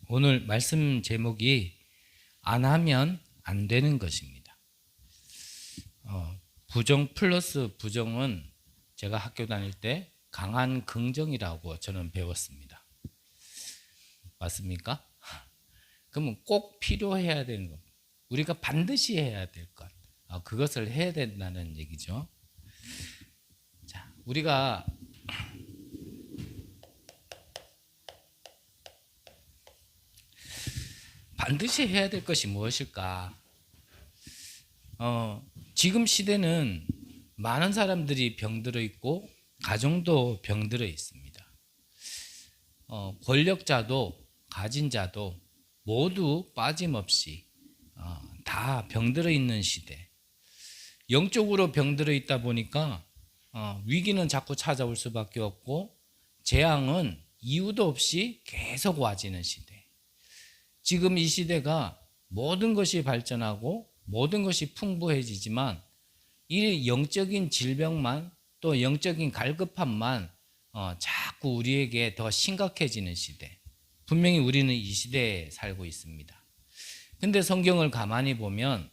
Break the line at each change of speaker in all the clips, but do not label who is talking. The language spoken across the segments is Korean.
오늘 말씀 제목이 안 하면 안 되는 것입니다. 부정 플러스 부정은 제가 학교 다닐 때 강한 긍정이라고 저는 배웠습니다. 맞습니까? 그러면 꼭 필요해야 되는 것, 우리가 반드시 해야 될 것, 그것을 해야 된다는 얘기죠. 자, 우리가 반드시 해야 될 것이 무엇일까? 지금 시대는 많은 사람들이 병들어 있고 가정도 병들어 있습니다. 권력자도 가진 자도 모두 빠짐없이 다 병들어 있는 시대. 영적으로 병들어 있다 보니까 위기는 자꾸 찾아올 수밖에 없고 재앙은 이유도 없이 계속 와지는 시대. 지금 이 시대가 모든 것이 발전하고 모든 것이 풍부해지지만 이 영적인 질병만 또 영적인 갈급함만 자꾸 우리에게 더 심각해지는 시대. 분명히 우리는 이 시대에 살고 있습니다. 근데 성경을 가만히 보면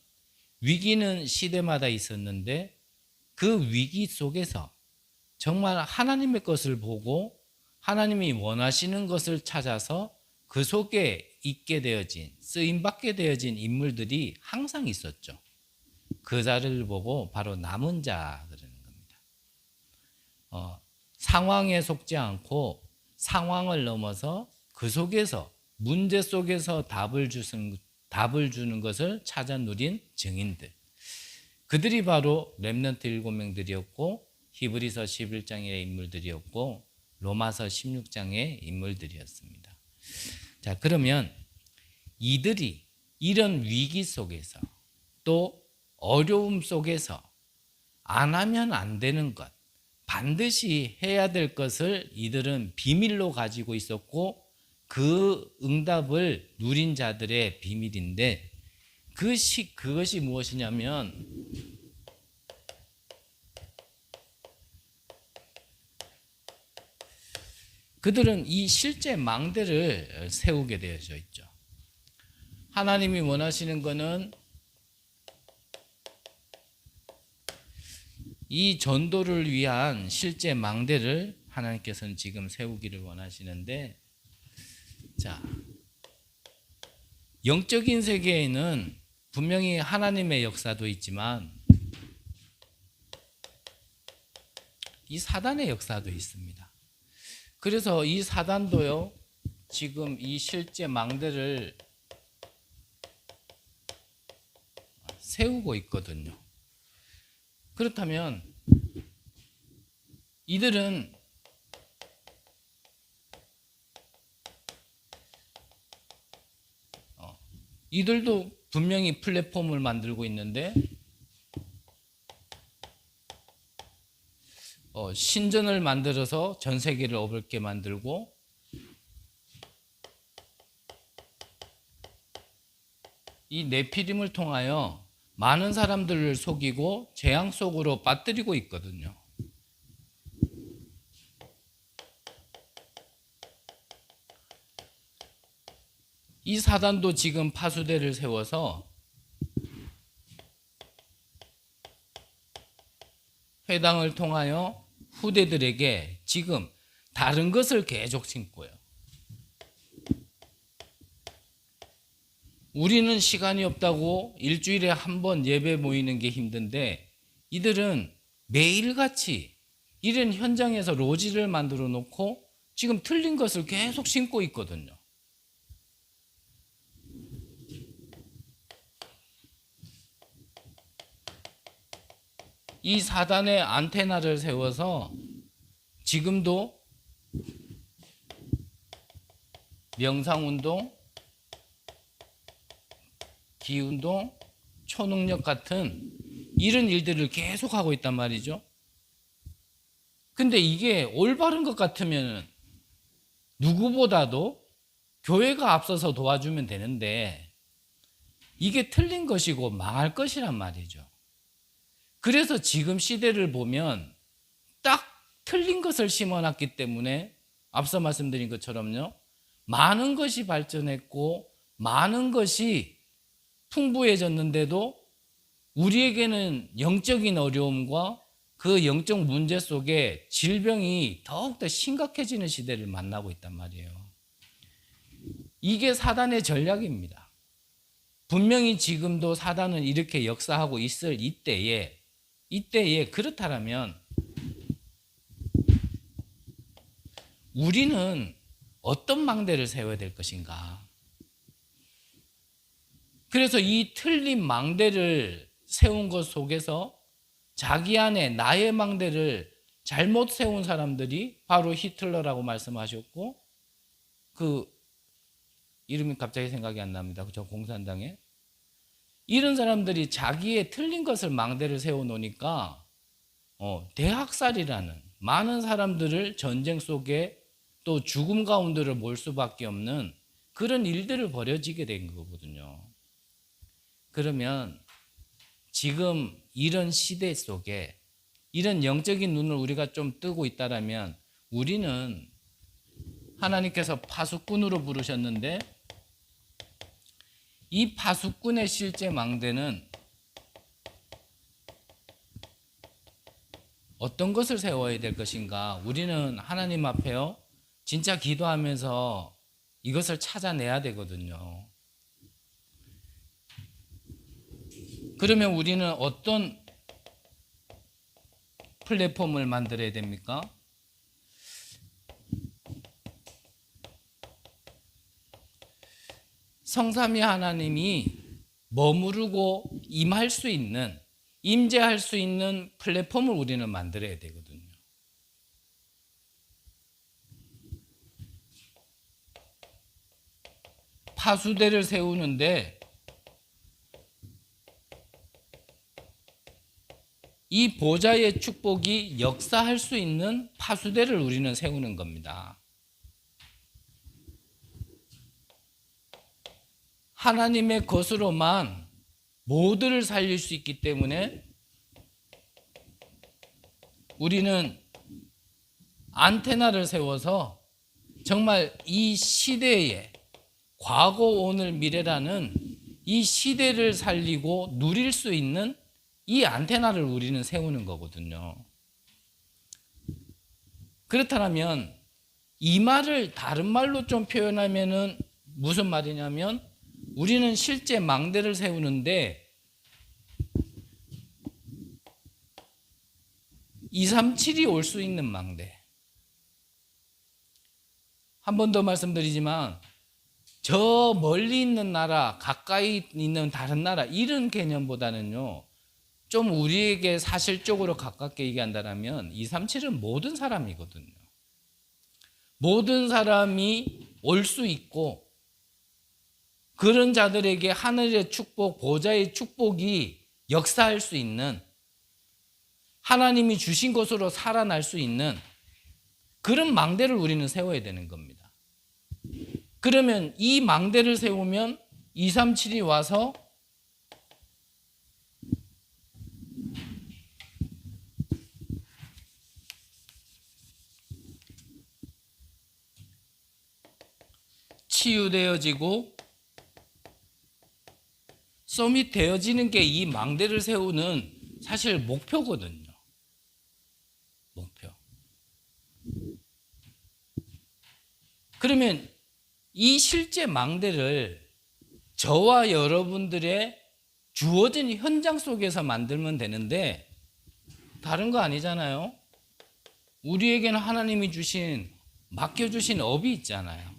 위기는 시대마다 있었는데 그 위기 속에서 정말 하나님의 것을 보고 하나님이 원하시는 것을 찾아서 그 속에 있게 되어진, 쓰임받게 되어진 인물들이 항상 있었죠. 그 자를 보고 바로 남은 자 그러는 겁니다. 상황에 속지 않고 상황을 넘어서 그 속에서 문제 속에서 답을 주는 것을 찾아 누린 증인들. 그들이 바로 렘넌트 7명들이었고 히브리서 11장의 인물들이었고 로마서 16장의 인물들이었습니다. 자, 그러면 이들이 이런 위기 속에서 또 어려움 속에서 안 하면 안 되는 것, 반드시 해야 될 것을 이들은 비밀로 가지고 있었고 그 응답을 누린 자들의 비밀인데 그것이 무엇이냐면 그들은 이 실제 망대를 세우게 되어져 있죠. 하나님이 원하시는 것은 이 전도를 위한 실제 망대를 하나님께서는 지금 세우기를 원하시는데, 자, 영적인 세계에는 분명히 하나님의 역사도 있지만 이 사단의 역사도 있습니다. 그래서 이 사단도요, 지금 이 실제 망대를 세우고 있거든요. 그렇다면 이들은 이들도 분명히 플랫폼을 만들고 있는데 신전을 만들어서 전 세계를 어렵게 만들고 이 네피림을 통하여 많은 사람들을 속이고 재앙 속으로 빠뜨리고 있거든요. 이 사단도 지금 파수대를 세워서 회당을 통하여 후대들에게 지금 다른 것을 계속 심고요. 우리는 시간이 없다고 일주일에 한 번 예배 모이는 게 힘든데 이들은 매일같이 이런 현장에서 로지를 만들어 놓고 지금 틀린 것을 계속 심고 있거든요. 이 사단의 안테나를 세워서 지금도 명상운동, 기운동, 초능력 같은 이런 일들을 계속하고 있단 말이죠. 근데 이게 올바른 것 같으면 누구보다도 교회가 앞서서 도와주면 되는데 이게 틀린 것이고 망할 것이란 말이죠. 그래서 지금 시대를 보면 딱 틀린 것을 심어놨기 때문에 앞서 말씀드린 것처럼요, 많은 것이 발전했고 많은 것이 풍부해졌는데도 우리에게는 영적인 어려움과 그 영적 문제 속에 질병이 더욱더 심각해지는 시대를 만나고 있단 말이에요. 이게 사단의 전략입니다. 분명히 지금도 사단은 이렇게 역사하고 있을 이때에 그렇다면 우리는 어떤 망대를 세워야 될 것인가? 그래서 이 틀린 망대를 세운 것 속에서 자기 안에 나의 망대를 잘못 세운 사람들이 바로 히틀러라고 말씀하셨고, 그 이름이 갑자기 생각이 안 납니다. 저 공산당에 이런 사람들이 자기의 틀린 것을 망대를 세워 놓으니까 대학살이라는 많은 사람들을 전쟁 속에 또 죽음 가운데로 몰 수밖에 없는 그런 일들을 벌어지게 된 거거든요. 그러면 지금 이런 시대 속에 이런 영적인 눈을 우리가 좀 뜨고 있다라면 우리는 하나님께서 파수꾼으로 부르셨는데 이 파수꾼의 실제 망대는 어떤 것을 세워야 될 것인가? 우리는 하나님 앞에요 진짜 기도하면서 이것을 찾아내야 되거든요. 그러면 우리는 어떤 플랫폼을 만들어야 됩니까? 성삼위 하나님이 머무르고 임할 수 있는, 임재할 수 있는 플랫폼을 우리는 만들어야 되거든요. 파수대를 세우는데 이 보좌의 축복이 역사할 수 있는 파수대를 우리는 세우는 겁니다. 하나님의 것으로만 모두를 살릴 수 있기 때문에 우리는 안테나를 세워서 정말 이 시대에 과거, 오늘, 미래라는 이 시대를 살리고 누릴 수 있는 이 안테나를 우리는 세우는 거거든요. 그렇다면 이 말을 다른 말로 좀 표현하면은 무슨 말이냐면 우리는 실제 망대를 세우는데 237이 올 수 있는 망대. 한 번 더 말씀드리지만 저 멀리 있는 나라, 가까이 있는 다른 나라 이런 개념보다는요. 좀 우리에게 사실적으로 가깝게 얘기한다면 237은 모든 사람이거든요. 모든 사람이 올 수 있고 그런 자들에게 하늘의 축복, 보좌의 축복이 역사할 수 있는 하나님이 주신 것으로 살아날 수 있는 그런 망대를 우리는 세워야 되는 겁니다. 그러면 이 망대를 세우면 237이 와서 치유되어지고 서밋되어지는 게 이 망대를 세우는 사실 목표거든요. 목표. 그러면 이 실제 망대를 저와 여러분들의 주어진 현장 속에서 만들면 되는데 다른 거 아니잖아요. 우리에게는 하나님이 주신 맡겨주신 업이 있잖아요.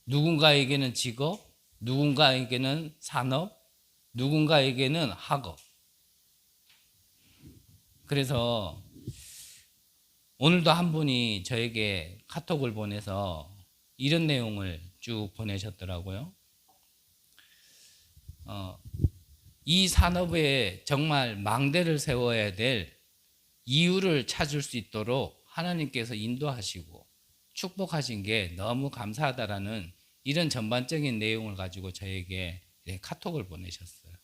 누군가에게는 직업, 누군가에게는 산업, 누군가에게는 학업. 그래서 오늘도 한 분이 저에게 카톡을 보내서 이런 내용을 쭉 보내셨더라고요. 이 산업에 정말 망대를 세워야 될 이유를 찾을 수 있도록 하나님께서 인도하시고 축복하신 게 너무 감사하다라는 이런 전반적인 내용을 가지고 저에게 카톡을 보내셨어요.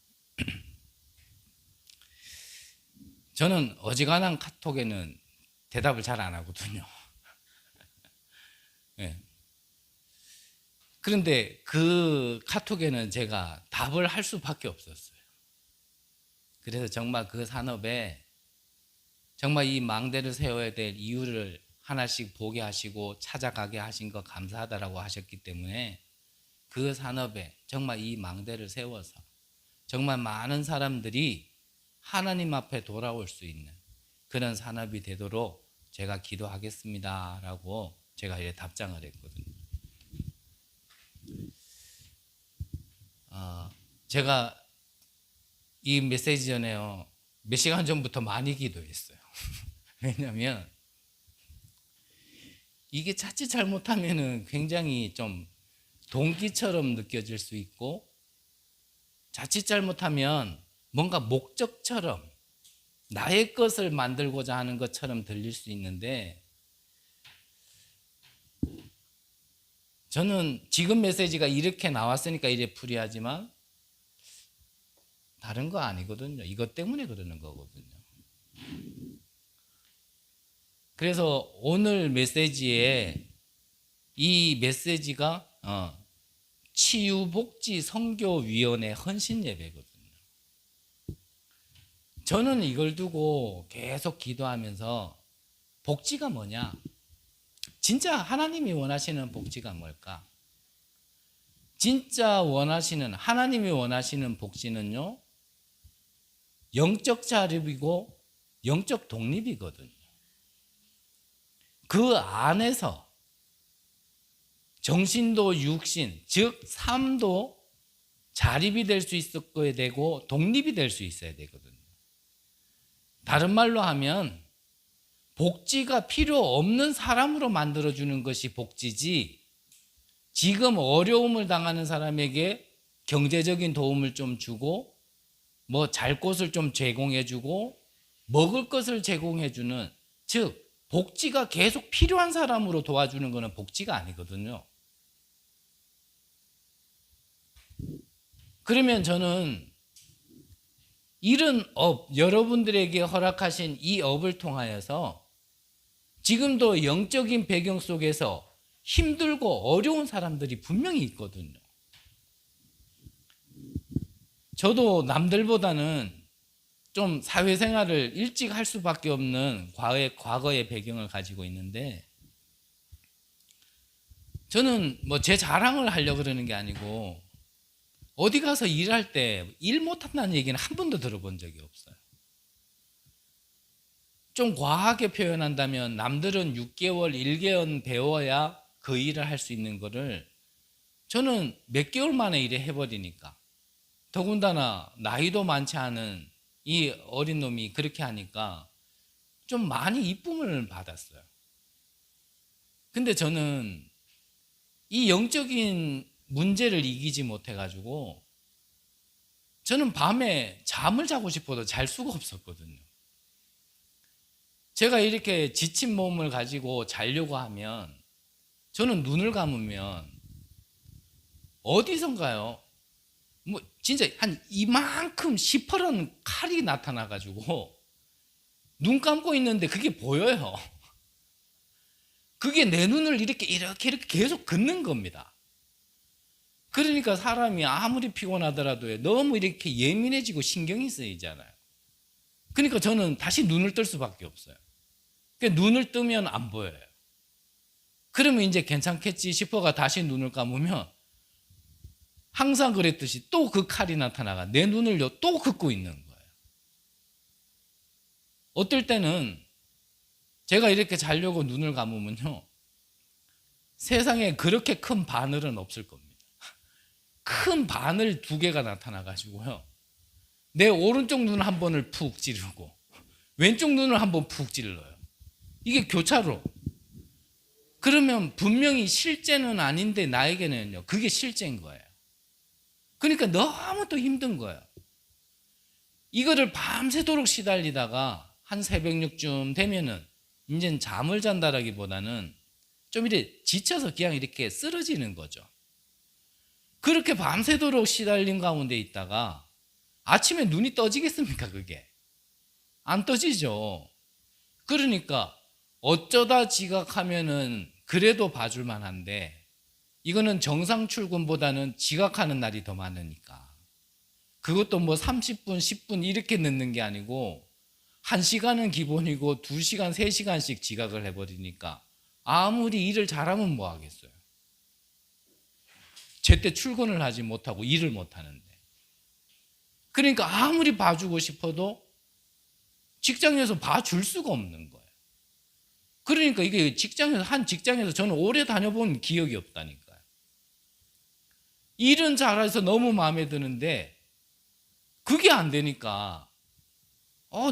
저는 어지간한 카톡에는 대답을 잘 안 하거든요. 네. 그런데 그 카톡에는 제가 답을 할 수밖에 없었어요. 그래서 정말 그 산업에 정말 이 망대를 세워야 될 이유를 하나씩 보게 하시고 찾아가게 하신 거 감사하다라고 하셨기 때문에 그 산업에 정말 이 망대를 세워서 정말 많은 사람들이 하나님 앞에 돌아올 수 있는 그런 산업이 되도록 제가 기도하겠습니다라고 제가 이렇게 답장을 했거든요. 제가 이 메시지 전에요, 몇 시간 전부터 많이 기도했어요. 왜냐하면 이게 자칫 잘못하면은 굉장히 좀 동기처럼 느껴질 수 있고, 자칫 잘못하면 뭔가 목적처럼 나의 것을 만들고자 하는 것처럼 들릴 수 있는데, 저는 지금 메시지가 이렇게 나왔으니까 이래 풀이하지만 다른 거 아니거든요. 이것 때문에 그러는 거거든요. 그래서 오늘 메시지에 이 메시지가 치유복지 선교위원회 헌신 예배거든요. 저는 이걸 두고 계속 기도하면서 복지가 뭐냐? 진짜 하나님이 원하시는 복지가 뭘까? 진짜 하나님이 원하시는 복지는요, 영적 자립이고 영적 독립이거든요. 그 안에서 정신도 육신, 즉 삶도 자립이 될 수 있어야 되고 독립이 될 수 있어야 되거든요. 다른 말로 하면 복지가 필요 없는 사람으로 만들어주는 것이 복지지, 지금 어려움을 당하는 사람에게 경제적인 도움을 좀 주고 뭐 잘 곳을 좀 제공해주고 먹을 것을 제공해주는, 즉 복지가 계속 필요한 사람으로 도와주는 것은 복지가 아니거든요. 그러면 저는 이런 업, 여러분들에게 허락하신 이 업을 통하여서 지금도 영적인 배경 속에서 힘들고 어려운 사람들이 분명히 있거든요. 저도 남들보다는 좀 사회생활을 일찍 할 수밖에 없는 과거의 배경을 가지고 있는데, 저는 뭐 제 자랑을 하려고 그러는 게 아니고 어디 가서 일할 때 일 못한다는 얘기는 한 번도 들어본 적이 없어요. 좀 과하게 표현한다면 남들은 6개월, 1개월 배워야 그 일을 할 수 있는 거를 저는 몇 개월 만에 일을 해버리니까, 더군다나 나이도 많지 않은 이 어린 놈이 그렇게 하니까 좀 많이 이쁨을 받았어요. 근데 저는 이 영적인 문제를 이기지 못해가지고 저는 밤에 잠을 자고 싶어도 잘 수가 없었거든요. 제가 이렇게 지친 몸을 가지고 자려고 하면 저는 눈을 감으면 어디선가요? 뭐 진짜 한 이만큼 시퍼런 칼이 나타나가지고 눈 감고 있는데 그게 보여요. 그게 내 눈을 이렇게 계속 긋는 겁니다. 그러니까 사람이 아무리 피곤하더라도 너무 이렇게 예민해지고 신경이 쓰이잖아요. 그러니까 저는 다시 눈을 뜰 수밖에 없어요. 그러니까 눈을 뜨면 안 보여요. 그러면 이제 괜찮겠지 싶어가 다시 눈을 감으면 항상 그랬듯이 또 그 칼이 나타나가 내 눈을 또 긋고 있는 거예요. 어떨 때는 제가 이렇게 자려고 눈을 감으면요, 세상에 그렇게 큰 바늘은 없을 겁니다. 큰 바늘 2개가 나타나가지고요, 내 오른쪽 눈 한 번을 푹 찌르고 왼쪽 눈을 한 번 푹 찔러요. 이게 교차로. 그러면 분명히 실제는 아닌데 나에게는요, 그게 실제인 거예요. 그러니까 너무 또 힘든 거예요. 이거를 밤새도록 시달리다가 한 새벽 6쯤 되면은 이제는 잠을 잔다라기보다는 좀 이렇게 지쳐서 그냥 이렇게 쓰러지는 거죠. 그렇게 밤새도록 시달린 가운데 있다가 아침에 눈이 떠지겠습니까? 그게 안 떠지죠. 그러니까 어쩌다 지각하면은 그래도 봐줄 만한데 이거는 정상 출근보다는 지각하는 날이 더 많으니까. 그것도 뭐 30분, 10분 이렇게 늦는 게 아니고 1시간은 기본이고 2시간, 3시간씩 지각을 해버리니까 아무리 일을 잘하면 뭐 하겠어요. 제때 출근을 하지 못하고 일을 못하는데. 그러니까 아무리 봐주고 싶어도 직장에서 봐줄 수가 없는 거예요. 그러니까 이게 한 직장에서 저는 오래 다녀본 기억이 없다니까요. 일은 잘해서 너무 마음에 드는데 그게 안 되니까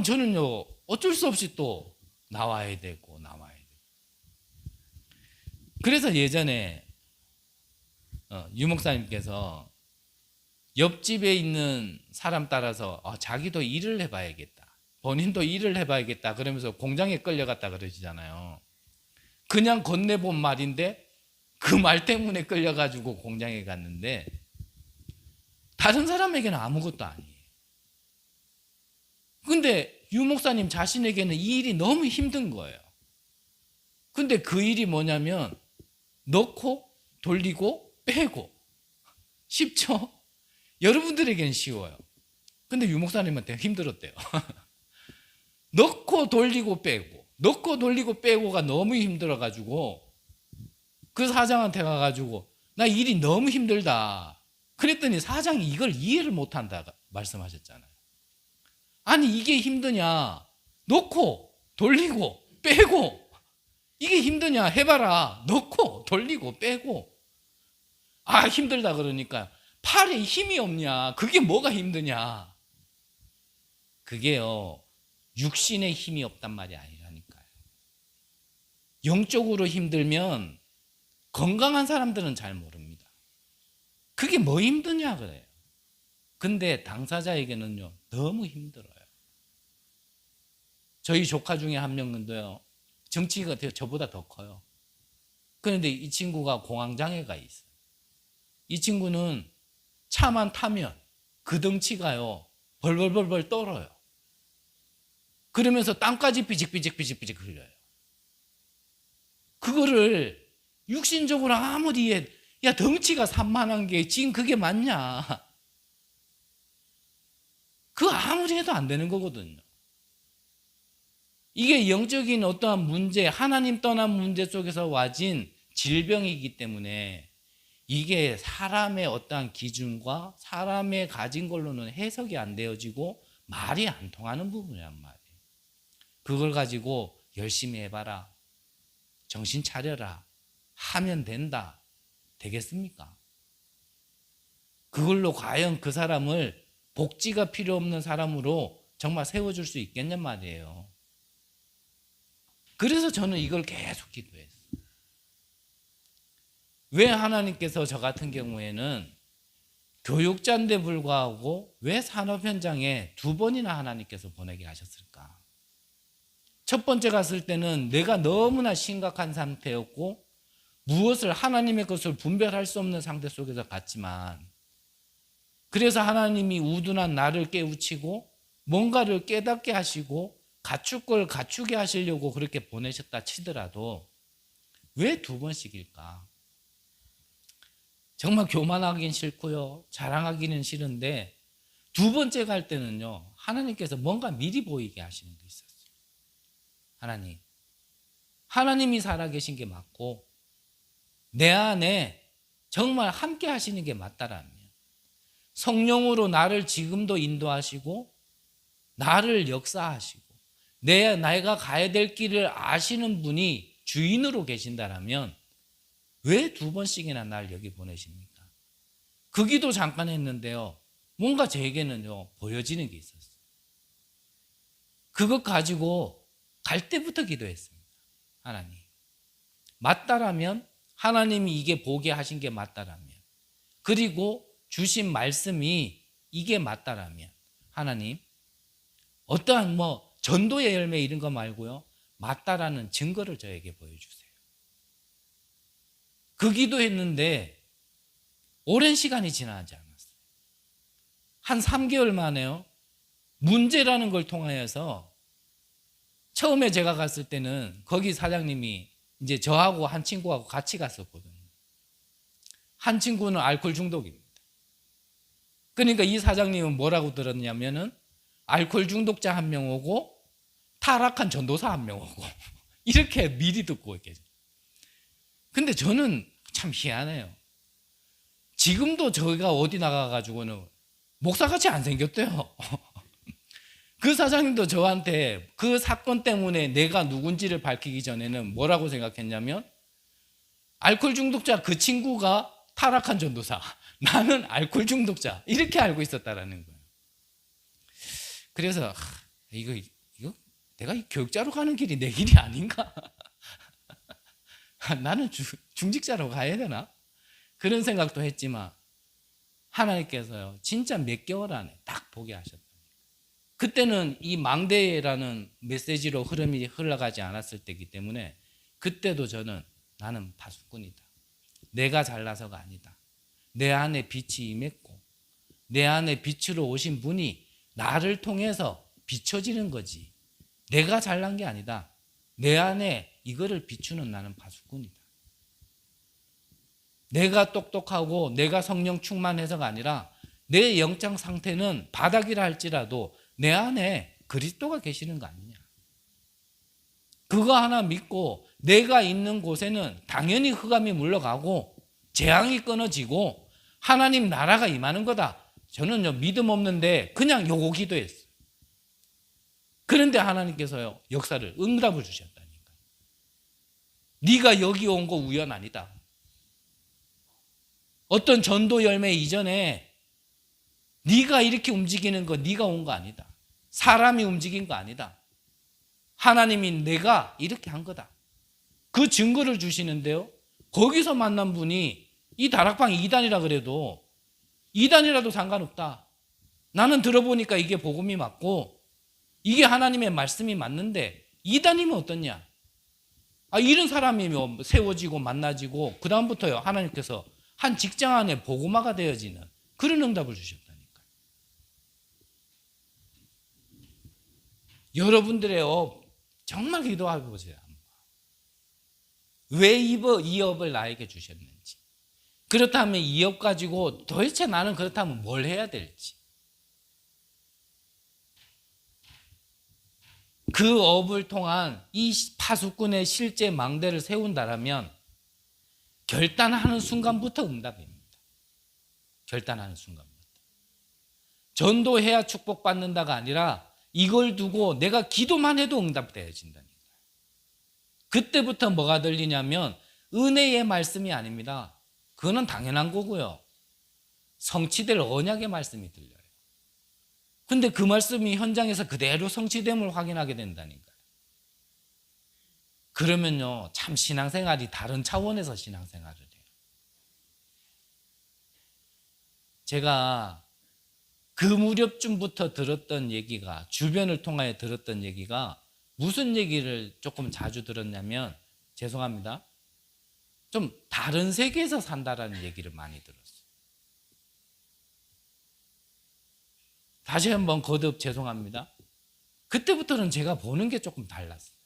저는요 어쩔 수 없이 또 나와야 되고. 그래서 예전에 유 목사님께서 옆집에 있는 사람 따라서 자기도 일을 해봐야겠다. 본인도 일을 해봐야겠다. 그러면서 공장에 끌려갔다 그러시잖아요. 그냥 건네본 말인데 그 말 때문에 끌려가지고 공장에 갔는데 다른 사람에게는 아무것도 아니에요. 근데 유 목사님 자신에게는 이 일이 너무 힘든 거예요. 근데 그 일이 뭐냐면 넣고 돌리고 빼고. 쉽죠? 여러분들에게는 쉬워요. 근데 유 목사님한테 힘들었대요. 넣고 돌리고 빼고, 넣고 돌리고 빼고가 너무 힘들어가지고 그 사장한테 가가지고 나 일이 너무 힘들다. 그랬더니 사장이 이걸 이해를 못한다 말씀하셨잖아요. 아니 이게 힘드냐? 넣고 돌리고 빼고 이게 힘드냐? 해봐라. 넣고 돌리고 빼고. 힘들다 그러니까 팔에 힘이 없냐? 그게 뭐가 힘드냐? 그게요 육신의 힘이 없단 말이 아니라니까요. 영적으로 힘들면 건강한 사람들은 잘 모릅니다. 그게 뭐 힘드냐 그래요. 근데 당사자에게는요 너무 힘들어요. 저희 조카 중에 한 명은요 정치가 저보다 더 커요. 그런데 이 친구가 공황장애가 있어요. 이 친구는 차만 타면 그 덩치가요 벌벌벌벌 떨어요. 그러면서 땀까지 삐직삐직 흘려요. 그거를 육신적으로 아무리 야 덩치가 산만한 게 지금 그게 맞냐? 그거 아무리 해도 안 되는 거거든요. 이게 영적인 어떠한 문제, 하나님 떠난 문제 속에서 와진 질병이기 때문에 이게 사람의 어떠한 기준과 사람의 가진 걸로는 해석이 안 되어지고 말이 안 통하는 부분이란 말이에요. 그걸 가지고 열심히 해봐라, 정신 차려라 하면 된다. 되겠습니까? 그걸로 과연 그 사람을 복지가 필요 없는 사람으로 정말 세워줄 수 있겠냔 말이에요. 그래서 저는 이걸 계속 기도했어요. 왜 하나님께서 저 같은 경우에는 교육자인데 불구하고 왜 산업 현장에 2번이나 하나님께서 보내게 하셨을까? 첫 번째 갔을 때는 내가 너무나 심각한 상태였고 무엇을 하나님의 것을 분별할 수 없는 상태 속에서 갔지만, 그래서 하나님이 우둔한 나를 깨우치고 뭔가를 깨닫게 하시고 갖출 걸 갖추게 하시려고 그렇게 보내셨다 치더라도 왜 2번씩일까? 정말 교만하긴 싫고요, 자랑하기는 싫은데 2번째 갈 때는요 하나님께서 뭔가 미리 보이게 하시는 게 있었어요. 하나님이 살아계신 게 맞고 내 안에 정말 함께 하시는 게 맞다라면, 성령으로 나를 지금도 인도하시고 나를 역사하시고 내가 가야 될 길을 아시는 분이 주인으로 계신다라면 왜 2번씩이나 날 여기 보내십니까? 그 기도 잠깐 했는데요 뭔가 저에게는요 보여지는 게 있었어요. 그것 가지고 갈 때부터 기도했습니다. 하나님, 맞다라면, 하나님이 이게 보게 하신 게 맞다라면, 그리고 주신 말씀이 이게 맞다라면, 하나님 어떠한 전도의 열매 이런 거 말고요 맞다라는 증거를 저에게 보여주세요. 그 기도했는데 오랜 시간이 지나지 않았어요. 한 3개월 만에요 문제라는 걸 통하여서, 처음에 제가 갔을 때는 거기 사장님이 이제 저하고 한 친구하고 같이 갔었거든요. 한 친구는 알코올 중독입니다. 그러니까 이 사장님은 뭐라고 들었냐면은 알코올 중독자 한 명 오고 타락한 전도사 한 명 오고 이렇게 미리 듣고 있겠죠. 근데 저는 참 희한해요. 지금도 저희가 어디 나가가지고는 목사같이 안 생겼대요. 그 사장님도 저한테 그 사건 때문에 내가 누군지를 밝히기 전에는 뭐라고 생각했냐면 알코올 중독자 그 친구가 타락한 전도사, 나는 알코올 중독자, 이렇게 알고 있었다라는 거예요. 그래서 이거 내가 교육자로 가는 길이 내 길이 아닌가? 나는 중직자로 가야 되나? 그런 생각도 했지만 하나님께서요 진짜 몇 개월 안에 딱 보게 하셨다. 그때는 이 망대라는 메시지로 흐름이 흘러가지 않았을 때이기 때문에 그때도 저는 나는 파수꾼이다. 내가 잘나서가 아니다. 내 안에 빛이 임했고 내 안에 빛으로 오신 분이 나를 통해서 비춰지는 거지. 내가 잘난 게 아니다. 내 안에 이거를 비추는 나는 파수꾼이다. 내가 똑똑하고 내가 성령 충만해서가 아니라 내 영적 상태는 바닥이라 할지라도 내 안에 그리스도가 계시는 거 아니냐. 그거 하나 믿고 내가 있는 곳에는 당연히 흑암이 물러가고 재앙이 끊어지고 하나님 나라가 임하는 거다. 저는요 믿음 없는데 그냥 요거 기도했어요. 그런데 하나님께서요 역사를 응답을 주셨다니까. 네가 여기 온 거 우연 아니다. 어떤 전도 열매 이전에 네가 이렇게 움직이는 거 네가 온 거 아니다. 사람이 움직인 거 아니다. 하나님이 내가 이렇게 한 거다. 그 증거를 주시는데요. 거기서 만난 분이 이 다락방이 2단이라 그래도 2단이라도 상관없다. 나는 들어보니까 이게 복음이 맞고 이게 하나님의 말씀이 맞는데 2단이면 어떻냐? 이런 사람이 세워지고 만나지고 그 다음부터요 하나님께서 한 직장 안에 복음화가 되어지는 그런 응답을 주셨다니까요. 여러분들의 정말 기도해 보세요. 왜 이 업을 나에게 주셨는지. 그렇다면 이 업 가지고 도대체 나는 그렇다면 뭘 해야 될지. 그 업을 통한 이 파수꾼의 실제 망대를 세운다라면 결단하는 순간부터 응답입니다. 결단하는 순간부터. 전도해야 축복받는다가 아니라 이걸 두고 내가 기도만 해도 응답되어진다니까요. 그때부터 뭐가 들리냐면 은혜의 말씀이 아닙니다. 그거는 당연한 거고요. 성취될 언약의 말씀이 들려요. 근데 그 말씀이 현장에서 그대로 성취됨을 확인하게 된다니까요. 그러면요, 참 신앙생활이 다른 차원에서 신앙생활을 해요. 제가 그 무렵쯤부터 들었던 얘기가, 주변을 통하여 들었던 얘기가 무슨 얘기를 조금 자주 들었냐면, 죄송합니다, 좀 다른 세계에서 산다라는 얘기를 많이 들었어요. 다시 한번 거듭 죄송합니다. 그때부터는 제가 보는 게 조금 달랐어요.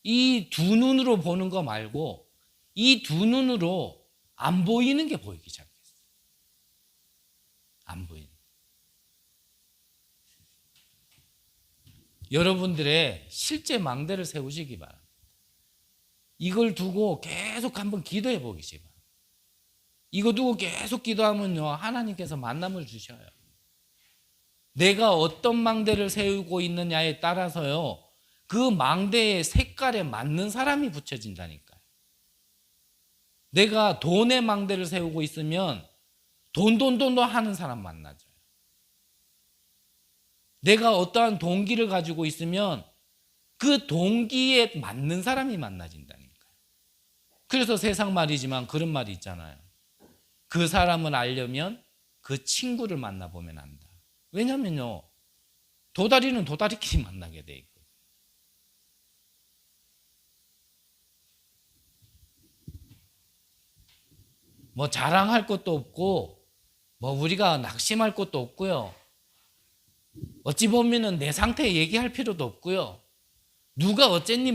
이 두 눈으로 보는 거 말고 이 두 눈으로 안 보이는 게 보이기 시작했어요. 안 보이는. 여러분들의 실제 망대를 세우시기 바랍니다. 이걸 두고 계속 한번 기도해 보시기 바랍니다. 이거 두고 계속 기도하면요, 하나님께서 만남을 주셔요. 내가 어떤 망대를 세우고 있느냐에 따라서요, 그 망대의 색깔에 맞는 사람이 붙여진다니까요. 내가 돈의 망대를 세우고 있으면 돈 하는 사람 만나줘요. 내가 어떠한 동기를 가지고 있으면 그 동기에 맞는 사람이 만나진다니까요. 그래서 세상 말이지만 그런 말이 있잖아요. 그 사람을 알려면 그 친구를 만나보면 안다. 왜냐면요, 도다리는 도다리끼리 만나게 돼 있거든요. 뭐 자랑할 것도 없고, 뭐 우리가 낙심할 것도 없고요. 어찌 보면은 내 상태 얘기할 필요도 없고요. 누가 어쨌니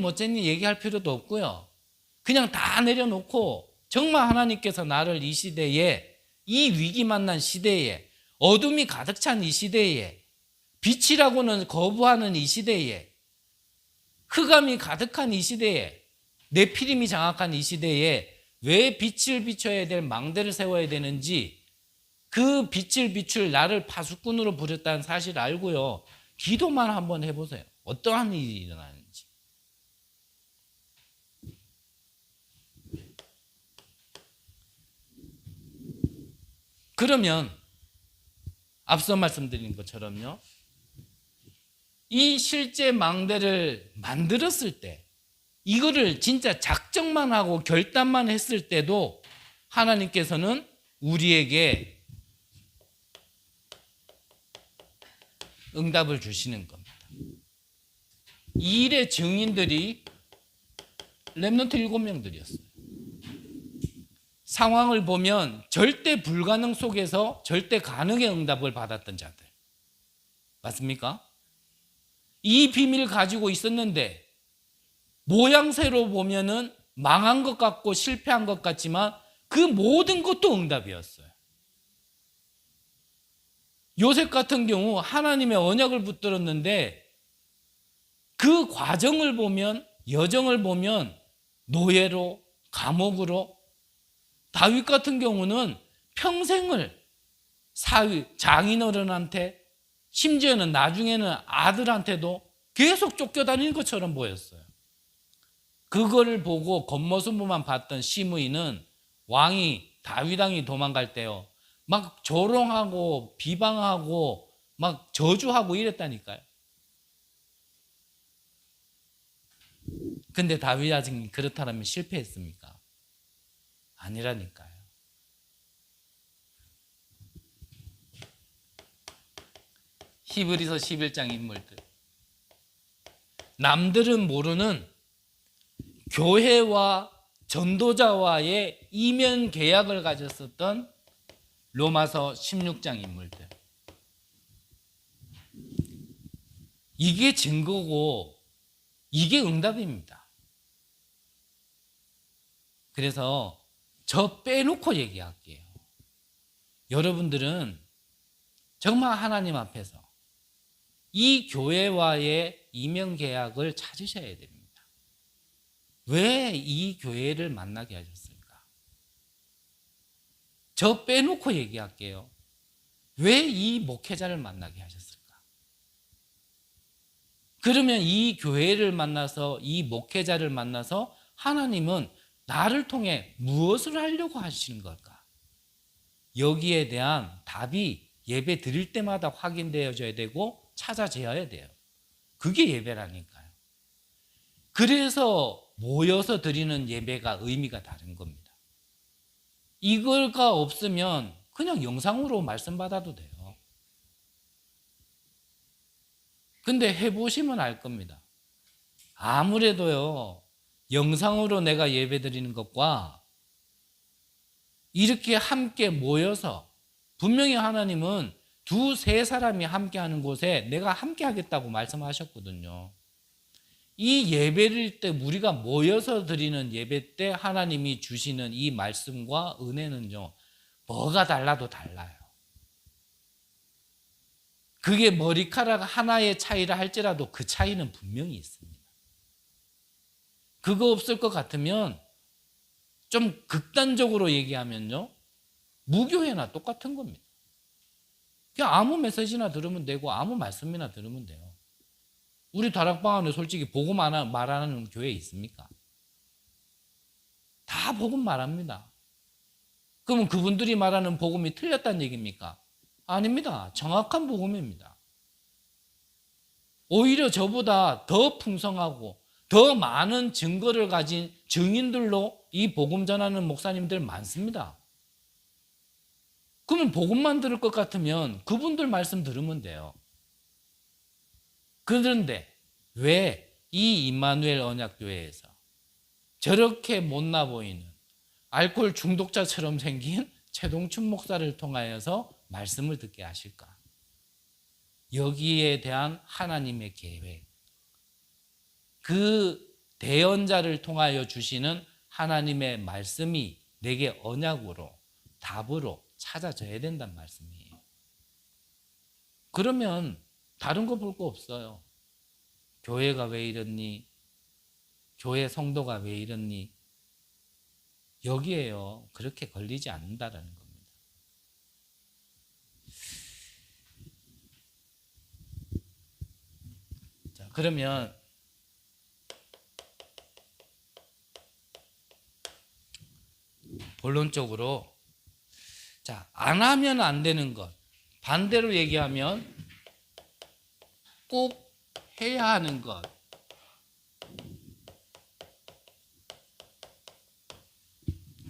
얘기할 필요도 없고요. 그냥 다 내려놓고 정말 하나님께서 나를 이 시대에, 이 위기 만난 시대에, 어둠이 가득 찬 이 시대에, 빛이라고는 거부하는 이 시대에, 흑암이 가득한 이 시대에, 네피림이 장악한 이 시대에 왜 빛을 비춰야 될 망대를 세워야 되는지, 그 빛을 비출 나를 파수꾼으로 부렸다는 사실을 알고요, 기도만 한번 해보세요. 어떠한 일이 일어나는지. 그러면 앞서 말씀드린 것처럼요, 이 실제 망대를 만들었을 때, 이거를 진짜 작정만 하고 결단만 했을 때도 하나님께서는 우리에게 응답을 주시는 겁니다. 이 일의 증인들이 렘넌트 7명들이었어요. 상황을 보면 절대 불가능 속에서 절대 가능의 응답을 받았던 자들. 맞습니까? 이 비밀을 가지고 있었는데 모양새로 보면은 망한 것 같고 실패한 것 같지만 그 모든 것도 응답이었어요. 요셉 같은 경우 하나님의 언약을 붙들었는데 그 과정을 보면, 여정을 보면 노예로, 감옥으로, 다윗 같은 경우는 평생을 사위, 장인어른한테, 심지어는 나중에는 아들한테도 계속 쫓겨다니는 것처럼 보였어요. 그걸 보고 겉모습만 봤던 시므이는 왕이, 다윗 왕이 도망갈 때요, 막 조롱하고 비방하고 막 저주하고 이랬다니까요. 근데 다윗 아직 그렇다면 실패했습니까? 아니라니까요. 히브리서 11장 인물들. 남들은 모르는 교회와 전도자와의 이면 계약을 가졌었던 로마서 16장 인물들. 이게 증거고 이게 응답입니다. 그래서 저 빼놓고 얘기할게요. 여러분들은 정말 하나님 앞에서 이 교회와의 이면 계약을 찾으셔야 됩니다. 왜 이 교회를 만나게 하셨을까? 저 빼놓고 얘기할게요. 왜 이 목회자를 만나게 하셨을까? 그러면 이 교회를 만나서, 이 목회자를 만나서 하나님은 나를 통해 무엇을 하려고 하시는 걸까? 여기에 대한 답이 예배 드릴 때마다 확인되어져야 되고 찾아져야 돼요. 그게 예배라니까요. 그래서 모여서 드리는 예배가 의미가 다른 겁니다. 이걸가 없으면 그냥 영상으로 말씀 받아도 돼요. 근데 해보시면 알 겁니다. 아무래도요, 영상으로 내가 예배 드리는 것과 이렇게 함께 모여서, 분명히 하나님은 2-3 사람이 함께 하는 곳에 내가 함께 하겠다고 말씀하셨거든요. 이 예배를 때, 우리가 모여서 드리는 예배 때 하나님이 주시는 이 말씀과 은혜는요, 뭐가 달라도 달라요. 그게 머리카락 하나의 차이라 할지라도 그 차이는 분명히 있습니다. 그거 없을 것 같으면 좀 극단적으로 얘기하면요, 무교회나 똑같은 겁니다. 그냥 아무 메시지나 들으면 되고 아무 말씀이나 들으면 돼요. 우리 다락방 안에 솔직히 복음 말하는 교회 있습니까? 다 복음 말합니다. 그러면 그분들이 말하는 복음이 틀렸다는 얘기입니까? 아닙니다. 정확한 복음입니다. 오히려 저보다 더 풍성하고 더 많은 증거를 가진 증인들로 이 복음 전하는 목사님들 많습니다. 그러면 복음만 들을 것 같으면 그분들 말씀 들으면 돼요. 그런데 왜 이 임마누엘 언약교회에서 저렇게 못나 보이는 알코올 중독자처럼 생긴 최동춘 목사를 통하여서 말씀을 듣게 하실까? 여기에 대한 하나님의 계획, 그 대언자를 통하여 주시는 하나님의 말씀이 내게 언약으로 답으로 찾아줘야 된단 말씀이에요. 그러면 다른 거 볼 거 없어요. 교회가 왜 이렇니? 교회 성도가 왜 이렇니? 여기에요. 그렇게 걸리지 않는다라는 겁니다. 자, 그러면 본론적으로 자, 안 하면 안 되는 것. 반대로 얘기하면 꼭 해야 하는 것.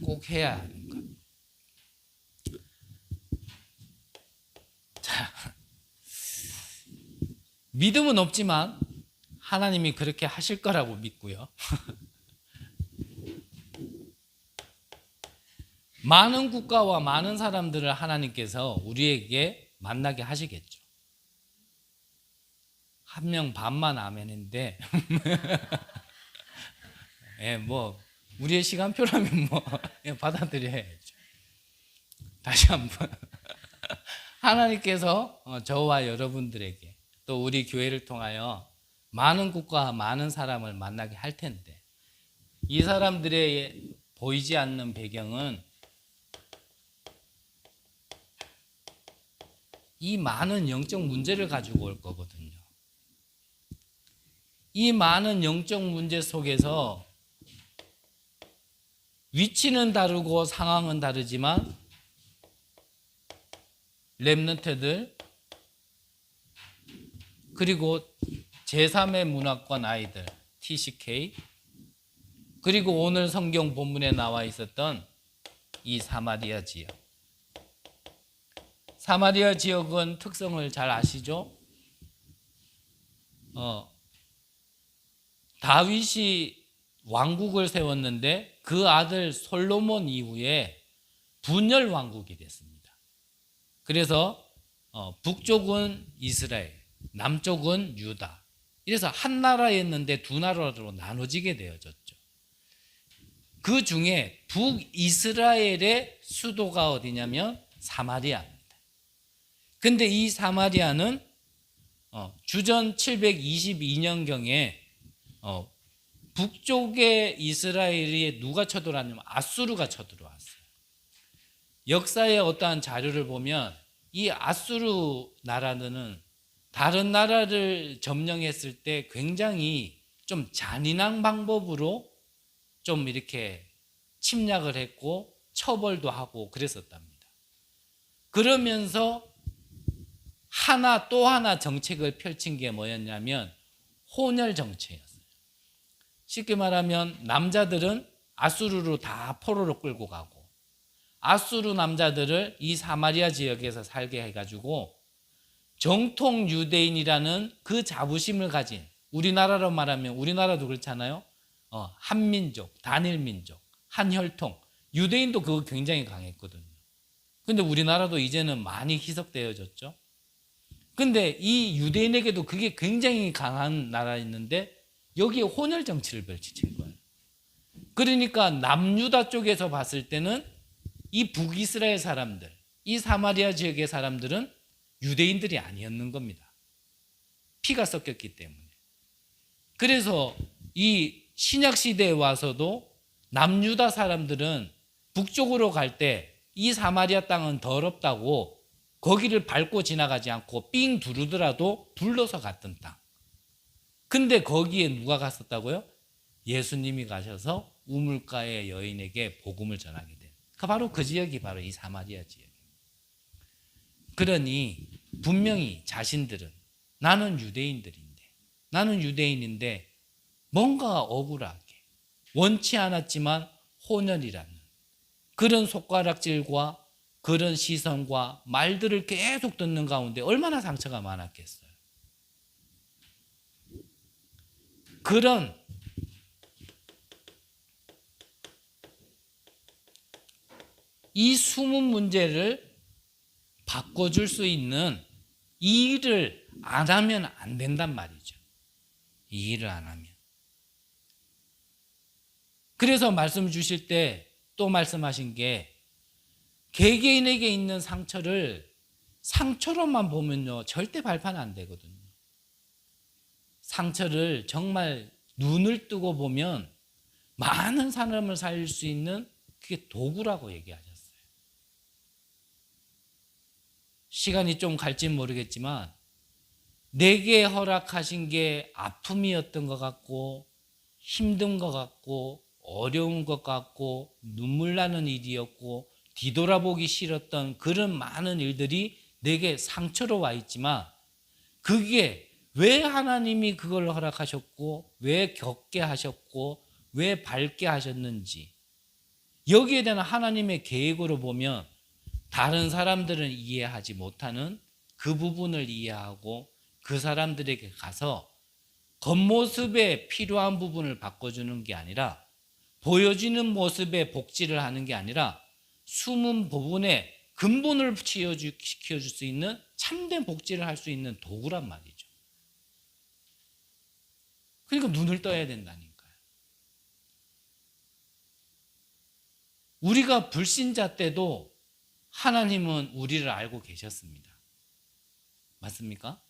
꼭 해야 하는 것. 자, 믿음은 없지만 하나님이 그렇게 하실 거라고 믿고요. 많은 국가와 많은 사람들을 하나님께서 우리에게 만나게 하시겠죠. 한 명 반만 아멘인데 예, 뭐 우리의 시간표라면 뭐 받아들여야죠. 다시 한번 하나님께서 저와 여러분들에게 또 우리 교회를 통하여 많은 국가와 많은 사람을 만나게 할 텐데 이 사람들의 보이지 않는 배경은 이 많은 영적 문제를 가지고 올 거거든요. 이 많은 영적 문제 속에서 위치는 다르고 상황은 다르지만 렘넌트들 그리고 제3의 문화권 아이들 TCK 그리고 오늘 성경 본문에 나와 있었던 이 사마리아 지역. 사마리아 지역은 특성을 잘 아시죠? 다윗이 왕국을 세웠는데 그 아들 솔로몬 이후에 분열 왕국이 됐습니다. 그래서 북쪽은 이스라엘, 남쪽은 유다. 이래서 한 나라였는데 두 나라로 나눠지게 되어졌죠. 그 중에 북이스라엘의 수도가 어디냐면 사마리아입니다. 근데 이 사마리아는 주전 722년경에 북쪽의 이스라엘이 누가 쳐들어왔냐면 아수르가 쳐들어왔어요. 역사의 어떠한 자료를 보면 이 아수르 나라는 다른 나라를 점령했을 때 굉장히 좀 잔인한 방법으로 좀 이렇게 침략을 했고 처벌도 하고 그랬었답니다. 그러면서 하나 또 하나 정책을 펼친 게 뭐였냐면 혼혈 정책이었어요. 쉽게 말하면 남자들은 아수르로 다 포로로 끌고 가고 아수르 남자들을 이 사마리아 지역에서 살게 해가지고 정통 유대인이라는 그 자부심을 가진 우리나라로 말하면 우리나라도 그렇잖아요. 한민족, 단일민족, 한혈통 유대인도 그거 굉장히 강했거든요. 근데 우리나라도 이제는 많이 희석되어졌죠. 근데 이 유대인에게도 그게 굉장히 강한 나라였는데 여기에 혼혈 정치를 펼친 거예요. 그러니까 남유다 쪽에서 봤을 때는 이 북이스라엘 사람들, 이 사마리아 지역의 사람들은 유대인들이 아니었는 겁니다. 피가 섞였기 때문에. 그래서 이 신약 시대에 와서도 남유다 사람들은 북쪽으로 갈 때 이 사마리아 땅은 더럽다고 거기를 밟고 지나가지 않고 삥 두르더라도 둘러서 갔던 땅. 근데 거기에 누가 갔었다고요? 예수님이 가셔서 우물가의 여인에게 복음을 전하게 된. 바로 그 지역이 바로 이 사마리아 지역입니다. 그러니 분명히 자신들은 나는 유대인인데 뭔가 억울하게 원치 않았지만 혼혈이라는 그런 손가락질과 그런 시선과 말들을 계속 듣는 가운데 얼마나 상처가 많았겠어요. 그런 이 숨은 문제를 바꿔줄 수 있는 이 일을 안 하면 안 된단 말이죠. 이 일을 안 하면. 그래서 말씀 주실 때 또 말씀하신 게 개개인에게 있는 상처를 상처로만 보면요 절대 발판 안 되거든요. 상처를 정말 눈을 뜨고 보면 많은 사람을 살릴 수 있는 그게 도구라고 얘기하셨어요. 시간이 좀 갈지 모르겠지만 내게 허락하신 게 아픔이었던 것 같고 힘든 것 같고 어려운 것 같고 눈물 나는 일이었고 뒤돌아보기 싫었던 그런 많은 일들이 내게 상처로 와 있지만 그게 왜 하나님이 그걸 허락하셨고 왜 겪게 하셨고 왜 밟게 하셨는지 여기에 대한 하나님의 계획으로 보면 다른 사람들은 이해하지 못하는 그 부분을 이해하고 그 사람들에게 가서 겉모습에 필요한 부분을 바꿔주는 게 아니라 보여지는 모습에 복지를 하는 게 아니라 숨은 부분에 근본을 시켜줄 수 있는 참된 복지를 할 수 있는 도구란 말이죠. 그러니까 눈을 떠야 된다니까요. 우리가 불신자 때도 하나님은 우리를 알고 계셨습니다. 맞습니까?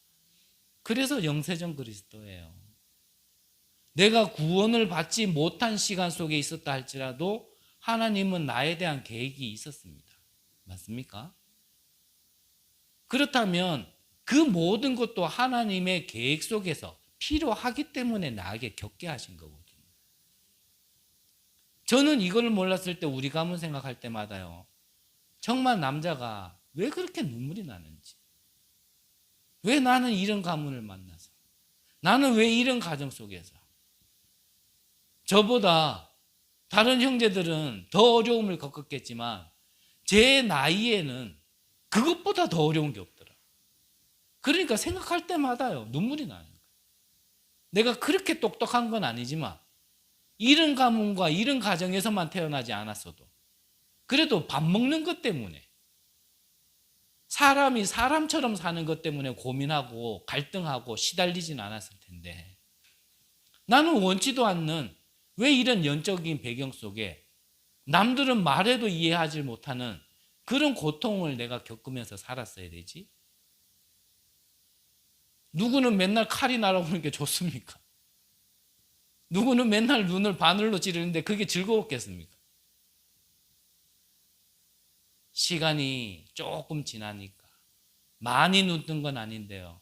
그래서 영세전 그리스도예요. 내가 구원을 받지 못한 시간 속에 있었다 할지라도 하나님은 나에 대한 계획이 있었습니다. 맞습니까? 그렇다면 그 모든 것도 하나님의 계획 속에서 필요하기 때문에 나에게 겪게 하신 거거든요. 저는 이걸 몰랐을 때 우리 가문 생각할 때마다요. 정말 남자가 왜 그렇게 눈물이 나는지, 왜 나는 이런 가문을 만나서, 나는 왜 이런 가정 속에서, 저보다 다른 형제들은 더 어려움을 겪었겠지만 제 나이에는 그것보다 더 어려운 게 없더라. 그러니까 생각할 때마다요 눈물이 나는 거예요. 내가 그렇게 똑똑한 건 아니지만 이런 가문과 이런 가정에서만 태어나지 않았어도 그래도 밥 먹는 것 때문에 사람이 사람처럼 사는 것 때문에 고민하고 갈등하고 시달리진 않았을 텐데 나는 원치도 않는 왜 이런 영적인 배경 속에 남들은 말해도 이해하지 못하는 그런 고통을 내가 겪으면서 살았어야 되지? 누구는 맨날 칼이 날아오는 게 좋습니까? 누구는 맨날 눈을 바늘로 찌르는데 그게 즐거웠겠습니까? 시간이 조금 지나니까 많이 눕는 건 아닌데요.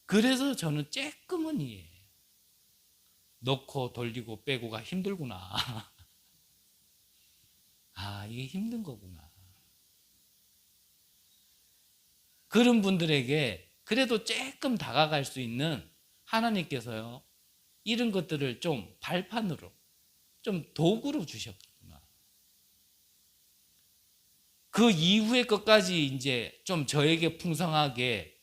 그래서 저는 조금은 이해해요. 넣고 돌리고 빼고가 힘들구나. 아, 이게 힘든 거구나. 그런 분들에게 그래도 조금 다가갈 수 있는 하나님께서요. 이런 것들을 좀 발판으로, 좀 도구로 주셨구나. 그 이후의 것까지 이제 좀 저에게 풍성하게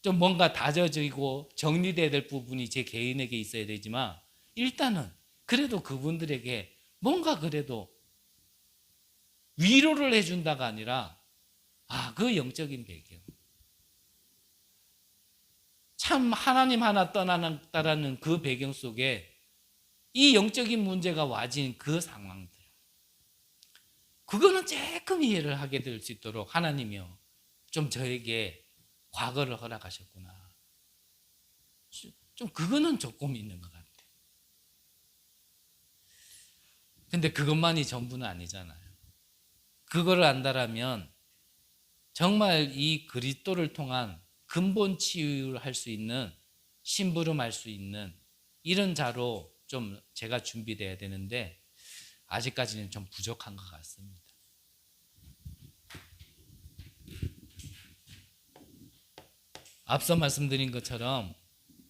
좀 뭔가 다져지고 정리돼야 될 부분이 제 개인에게 있어야 되지만 일단은 그래도 그분들에게 뭔가 그래도 위로를 해준다가 아니라 그 영적인 배경. 참 하나님 하나 떠났다라는 그 배경 속에 이 영적인 문제가 와진 그 상황들. 그거는 조금 이해를 하게 될 수 있도록 하나님이요. 좀 저에게 과거를 허락하셨구나. 좀 그거는 조금 있는 것 같아요. 근데 그것만이 전부는 아니잖아요. 그거를 안다라면 정말 이 그리스도를 통한 근본 치유를 할 수 있는 심부름할 수 있는 이런 자로 좀 제가 준비돼야 되는데 아직까지는 좀 부족한 것 같습니다. 앞서 말씀드린 것처럼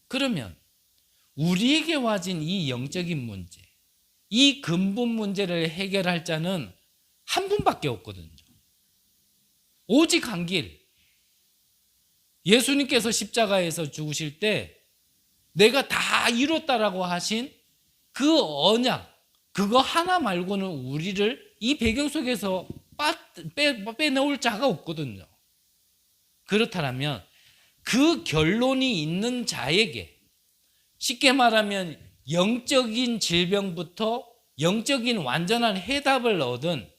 그러면 우리에게 와진 이 영적인 문제, 이 근본 문제를 해결할 자는 한 분밖에 없거든요. 오직 한 길. 예수님께서 십자가에서 죽으실 때 내가 다 이뤘다라고 하신 그 언약, 그거 하나 말고는 우리를 이 배경 속에서 빼놓을 자가 없거든요. 그렇다면 그 결론이 있는 자에게 쉽게 말하면 영적인 질병부터 영적인 완전한 해답을 얻은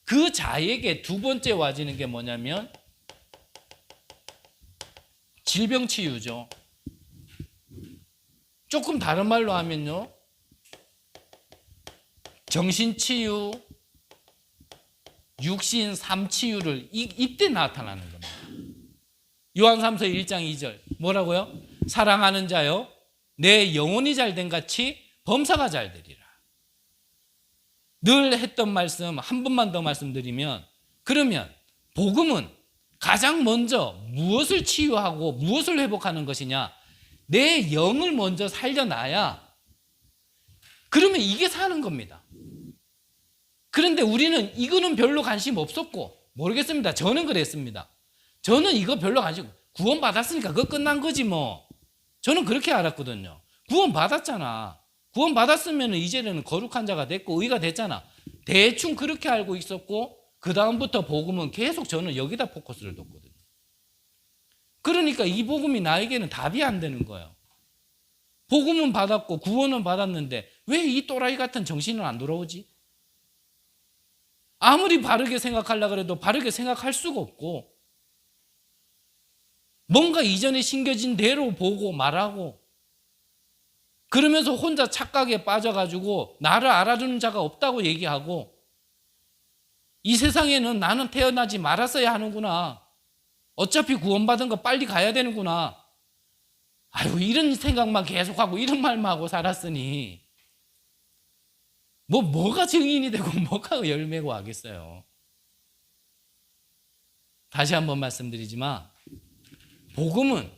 그 자에게 두 번째 와지는 게 뭐냐면 질병 치유죠. 조금 다른 말로 하면요, 정신 치유, 육신 삼치유를 이때 나타나는 겁니다. 요한삼서 1장 2절 뭐라고요? 사랑하는 자여 내 영혼이 잘된 같이 범사가 잘 되리라. 늘 했던 말씀 한 번만 더 말씀드리면, 그러면 복음은 가장 먼저 무엇을 치유하고 무엇을 회복하는 것이냐? 내 영을 먼저 살려놔야, 그러면 이게 사는 겁니다. 그런데 우리는 이거는 별로 관심 없었고, 모르겠습니다. 저는 그랬습니다. 저는 이거 별로 관심, 구원 받았으니까 그거 끝난 거지 뭐. 저는 그렇게 알았거든요. 구원 받았잖아. 구원 받았으면 이제는 거룩한 자가 됐고 의가 됐잖아. 대충 그렇게 알고 있었고, 그 다음부터 복음은 계속 저는 여기다 포커스를 뒀거든요. 그러니까 이 복음이 나에게는 답이 안 되는 거예요. 복음은 받았고 구원은 받았는데 왜 이 또라이 같은 정신은 안 돌아오지? 아무리 바르게 생각하려고 해도 바르게 생각할 수가 없고, 뭔가 이전에 심겨진 대로 보고 말하고, 그러면서 혼자 착각에 빠져가지고 나를 알아주는 자가 없다고 얘기하고, 이 세상에는 나는 태어나지 말았어야 하는구나, 어차피 구원받은 거 빨리 가야 되는구나, 아유 이런 생각만 계속하고 이런 말만 하고 살았으니 뭐가 증인이 되고 뭐가 열매고 하겠어요. 다시 한번 말씀드리지만, 복음은,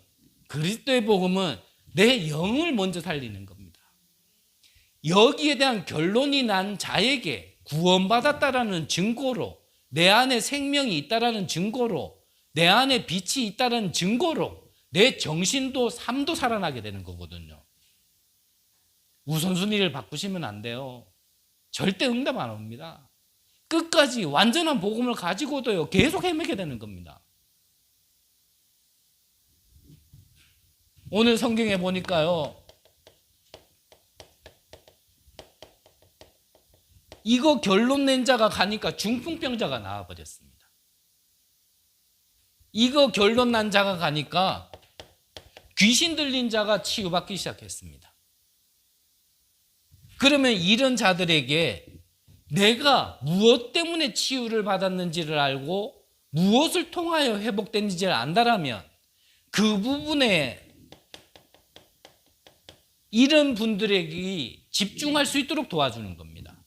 그리스도의 복음은 내 영을 먼저 살리는 겁니다. 여기에 대한 결론이 난 자에게 구원받았다라는 증거로, 내 안에 생명이 있다라는 증거로, 내 안에 빛이 있다라는 증거로 내 정신도 삶도 살아나게 되는 거거든요. 우선순위를 바꾸시면 안 돼요. 절대 응답 안 옵니다. 끝까지 완전한 복음을 가지고도요, 계속 헤매게 되는 겁니다. 오늘 성경에 보니까요, 이거 결론 낸 자가 가니까 중풍병자가 나와버렸습니다. 이거 결론 난 자가 가니까 귀신 들린 자가 치유받기 시작했습니다. 그러면 이런 자들에게 내가 무엇 때문에 치유를 받았는지를 알고 무엇을 통하여 회복됐는지를 안다라면, 그 부분에 이런 분들에게 집중할 수 있도록 도와주는 겁니다.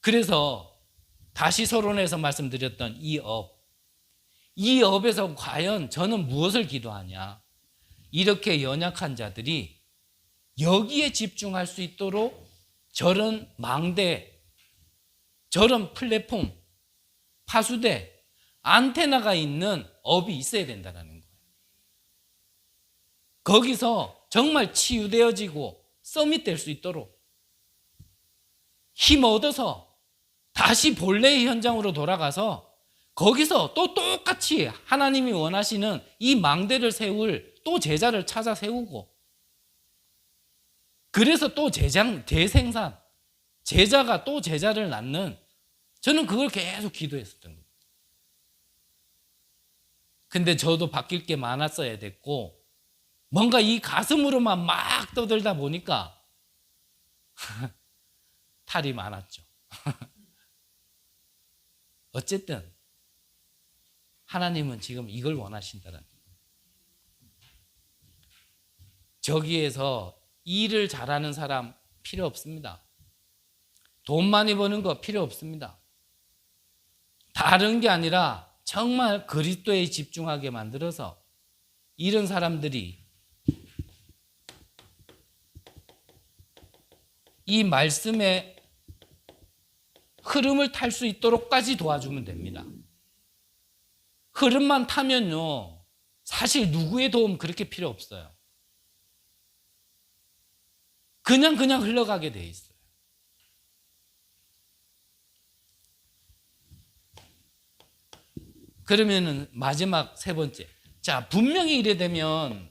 그래서 다시 서론에서 말씀드렸던 이 업에서 과연 저는 무엇을 기도하냐, 이렇게 연약한 자들이 여기에 집중할 수 있도록 저런 망대, 저런 플랫폼, 파수대, 안테나가 있는 업이 있어야 된다는 거예요. 거기서 정말 치유되어지고 서밋될 수 있도록 힘 얻어서 다시 본래의 현장으로 돌아가서 거기서 또 똑같이 하나님이 원하시는 이 망대를 세울 또 제자를 찾아 세우고, 그래서 또 재생산, 제자가 또 제자를 낳는, 저는 그걸 계속 기도했었던 거예요. 근데 저도 바뀔 게 많았어야 됐고, 뭔가 이 가슴으로만 막 떠들다 보니까 탈이 많았죠. 어쨌든 하나님은 지금 이걸 원하신다는 거예요. 저기에서 일을 잘하는 사람 필요 없습니다. 돈 많이 버는 거 필요 없습니다. 다른 게 아니라 정말 그리스도에 집중하게 만들어서 이런 사람들이 이 말씀의 흐름을 탈 수 있도록까지 도와주면 됩니다. 흐름만 타면요, 사실 누구의 도움 그렇게 필요 없어요. 그냥 흘러가게 돼 있어요. 그러면은 마지막 세 번째. 자, 분명히 이래 되면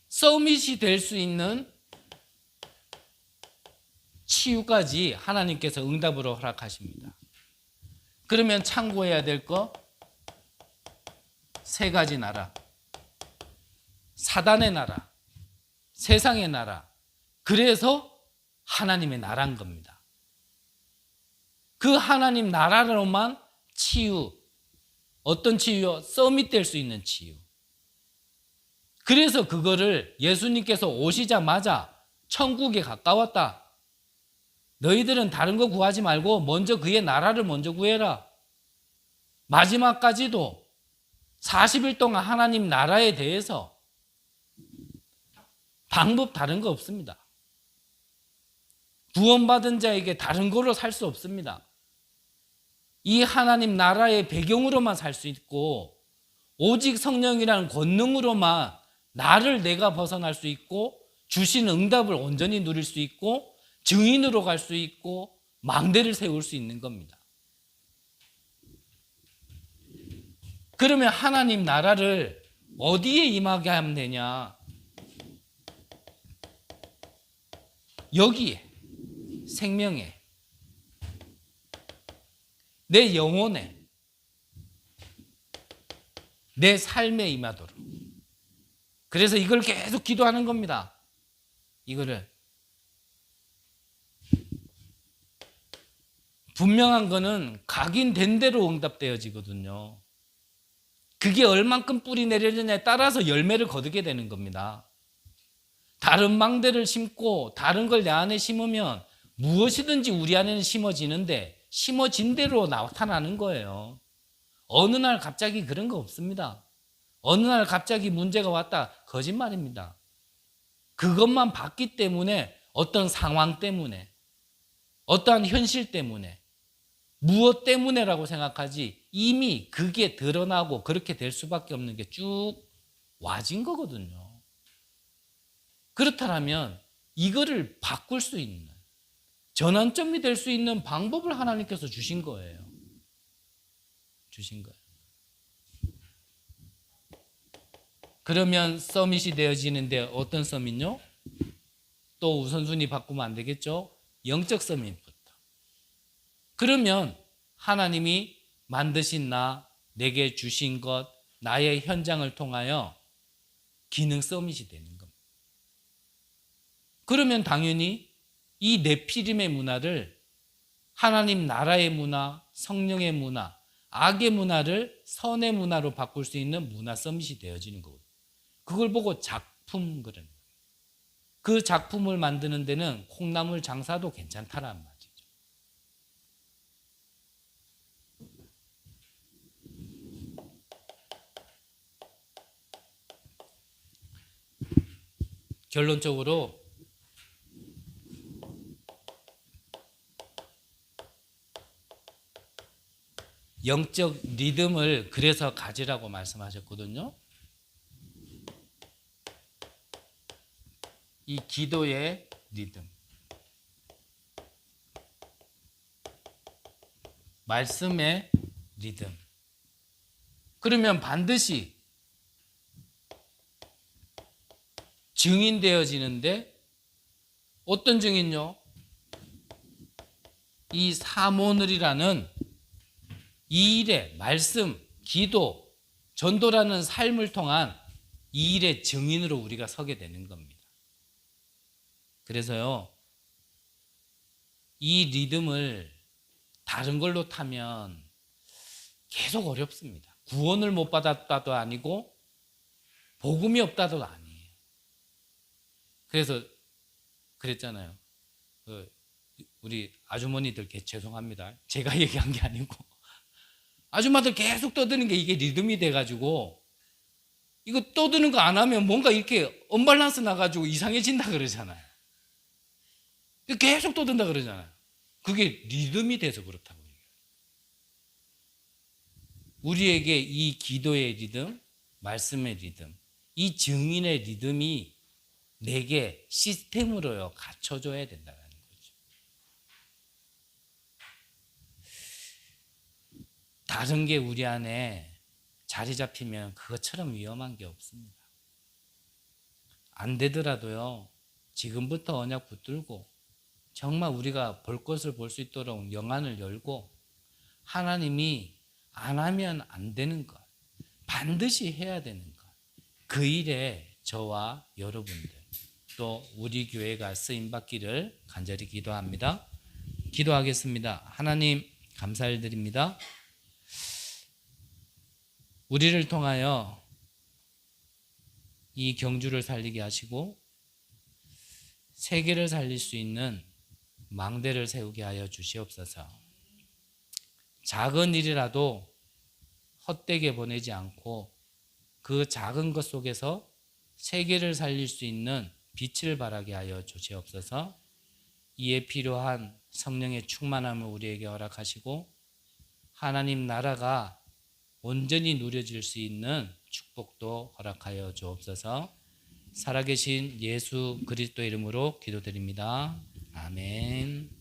서밋이 될 수 있는 치유까지 하나님께서 응답으로 허락하십니다. 그러면 참고해야 될 거 세 가지 나라. 사단의 나라, 세상의 나라. 그래서 하나님의 나라인 겁니다. 그 하나님 나라로만 치유, 어떤 치유요? 서밋될 수 있는 치유. 그래서 그거를 예수님께서 오시자마자 천국에 가까웠다. 너희들은 다른 거 구하지 말고 먼저 그의 나라를 먼저 구해라. 마지막까지도 40일 동안 하나님 나라에 대해서 방법 다른 거 없습니다. 구원받은 자에게 다른 걸로 살 수 없습니다. 이 하나님 나라의 배경으로만 살 수 있고 오직 성령이라는 권능으로만 나를 내가 벗어날 수 있고 주신 응답을 온전히 누릴 수 있고 증인으로 갈 수 있고 망대를 세울 수 있는 겁니다. 그러면 하나님 나라를 어디에 임하게 하면 되냐? 여기에, 생명에, 내 영혼에, 내 삶에 임하도록. 그래서 이걸 계속 기도하는 겁니다. 이거를. 분명한 거는 각인된 대로 응답되어지거든요. 그게 얼만큼 뿌리 내려지냐에 따라서 열매를 거두게 되는 겁니다. 다른 망대를 심고 다른 걸 내 안에 심으면 무엇이든지 우리 안에는 심어지는데 심어진 대로 나타나는 거예요. 어느 날 갑자기 그런 거 없습니다. 어느 날 갑자기 문제가 왔다. 거짓말입니다. 그것만 봤기 때문에 어떤 상황 때문에 어떠한 현실 때문에 무엇 때문에라고 생각하지 이미 그게 드러나고 그렇게 될 수밖에 없는 게 쭉 와진 거거든요. 그렇다면 이거를 바꿀 수 있는 전환점이 될 수 있는 방법을 하나님께서 주신 거예요. 주신 거예요. 그러면 서밋이 되어지는데 어떤 서밋요? 또 우선순위 바꾸면 안 되겠죠? 영적 서밋부터. 그러면 하나님이 만드신 나, 내게 주신 것, 나의 현장을 통하여 기능 서밋이 되는 겁니다. 그러면 당연히 이 네피림의 문화를 하나님 나라의 문화, 성령의 문화, 악의 문화를 선의 문화로 바꿀 수 있는 문화 서밋이 되어지는 거거든요. 그걸 보고 작품 그러는 거예요. 그 작품을 만드는 데는 콩나물 장사도 괜찮다란 말이죠. 결론적으로 영적 리듬을 그래서 가지라고 말씀하셨거든요. 이 기도의 리듬, 말씀의 리듬. 그러면 반드시 증인되어지는데 어떤 증인요? 이 사모늘이라는 이 일의 말씀, 기도, 전도라는 삶을 통한 이 일의 증인으로 우리가 서게 되는 겁니다. 그래서요, 이 리듬을 다른 걸로 타면 계속 어렵습니다. 구원을 못 받았다도 아니고 복음이 없다도 아니에요. 그래서 그랬잖아요. 우리 아주머니들 죄송합니다. 제가 얘기한 게 아니고 아줌마들 계속 떠드는 게 이게 리듬이 돼가지고 이거 떠드는 거 안 하면 뭔가 이렇게 언밸런스 나가지고 이상해진다 그러잖아요. 계속 떠든다 그러잖아요. 그게 리듬이 돼서 그렇다고 얘기해요. 우리에게 이 기도의 리듬, 말씀의 리듬, 이 증인의 리듬이 내게 시스템으로요 갖춰줘야 된다는 거죠. 다른 게 우리 안에 자리 잡히면 그것처럼 위험한 게 없습니다. 안 되더라도요 지금부터 언약 붙들고 정말 우리가 볼 것을 볼 수 있도록 영안을 열고 하나님이 안 하면 안 되는 것, 반드시 해야 되는 것, 그 일에 저와 여러분들 또 우리 교회가 쓰임받기를 간절히 기도합니다. 기도하겠습니다. 하나님 감사드립니다. 우리를 통하여 이 경주를 살리게 하시고 세계를 살릴 수 있는 망대를 세우게 하여 주시옵소서. 작은 일이라도 헛되게 보내지 않고 그 작은 것 속에서 세계를 살릴 수 있는 빛을 발하게 하여 주시옵소서. 이에 필요한 성령의 충만함을 우리에게 허락하시고 하나님 나라가 온전히 누려질 수 있는 축복도 허락하여 주옵소서. 살아계신 예수 그리스도 이름으로 기도드립니다. 아멘.